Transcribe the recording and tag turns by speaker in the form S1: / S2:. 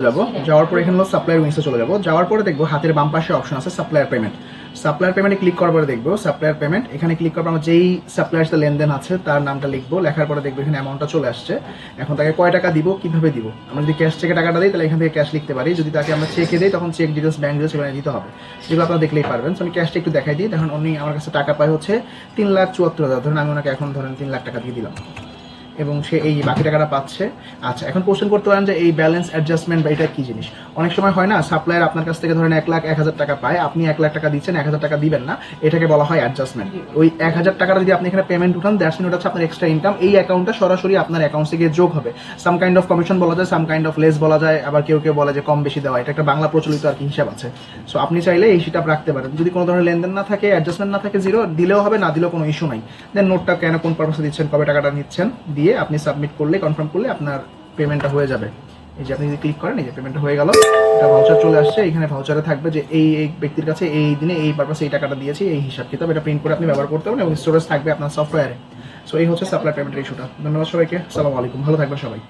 S1: যাবো, যাওয়ার পর এখানে হলো সাপ্লায়ার উইংসে চলে যাবো। যাওয়ার পরে দেখবো হাতের বাম পাশে অপশন আছে সাপ্লায়ার পেমেন্ট। সাপ্লায়ার পেমেন্টে ক্লিক করার পরে দেখবো সাপ্লায়ার পেমেন্ট, এখানে ক্লিক করার পর আমরা যেই সাপ্লায়ার সাথে লেনদেন আছে তার নামটা লিখবো। লেখার পরে দেখবো এখানে অ্যামাউন্টটা চলে আসছে। এখন তাকে কয় টাকা দিব, কিভাবে দিব। আমরা যদি ক্যাশ থেকে টাকাটা দিই তাহলে এখান থেকে ক্যাশ লিখতে পারি, যদি তাকে আমরা চেকে দিই তখন চেক ডিটেলস, ব্যাঙ্ক ডিটেলস এখানে দিতে হবে, যেগুলো আপনারা দেখলেই পারবেন। আমি ক্যাশটা একটু দেখাই দিই। দেখুন উনি আমার কাছে টাকা পায় হচ্ছে 3,74,000। ধরুন আমি ওনাকে এখন ধরেন 3 লাখ টাকা দিয়ে দিলাম এবং সে এই বাকি টাকাটা পাচ্ছে। আচ্ছা, এখন কোশ্চেন করতে পারেন যে এই ব্যালেন্স অ্যাডজাস্টমেন্ট বা এটা কি জিনিস। অনেক সময় হয় না, সাপ্লায়ার আপনার কাছ থেকে ধরেন 1,01,000 টাকা পায়, আপনি 1,00,000 টাকা দিচ্ছেন, 1,000 টাকা দিবেন না, এটাকে বলা হয় অ্যাডজাস্টমেন্ট। ওই 1,000 টাকাটা যদি আপনি এখানে পেমেন্ট উঠান, দ্যাটস মিন ওটা হচ্ছে আপনার এক্সট্রা ইনকাম। এই অ্যাকাউন্টটা সরাসরি আপনার অ্যাকাউন্টে গিয়ে যোগ হবে। সাম কাইন্ড অফ কমিশন বলা যায়, সাম কাইন্ড অফ লেস বলা যায়, আবার কেউ কেউ বলে যে কম বেশি দেওয়া। এটা একটা বাংলা প্রচলিত আর কি হিসাব আছে। সো আপনি চাইলে এই সেটা রাখতে পারেন। যদি কোনো ধরনের লেনদেন না থাকে, অ্যাডজাস্টমেন্ট না থাকে, জিরো দিলেও হবে, না দিলেও কোনো ইস্যু নাই। দেন নোটটা কেন, কোন পারপাসে দিচ্ছেন, কবে টাকাটা নিচ্ছেন দিয়ে আপনি সাবমিট করলে, কনফার্ম করলে আপনার পেমেন্টটা হয়ে যাবে। এই যে আপনি যদি ক্লিক করেন, এই যে পেমেন্টটা হয়ে গেল, এটা ভাউচার চলে আসছে। এখানে ভাউচারে থাকবে যে এই এই ব্যক্তির কাছে এই দিনে এই পারপাসে এই টাকাটা দিয়েছি, এই হিসাব কিতাব। এটা প্রিন্ট করে আপনি ব্যবহার করতে পারেন এবং স্টোরেজ থাকবে আপনার সফটওয়্যারে। সো এই হচ্ছে সাপ্লাই পেমেন্টের ইস্যুটা। ধন্যবাদ সবাইকে। আসসালামু আলাইকুম, ভালো থাকবেন সবাই।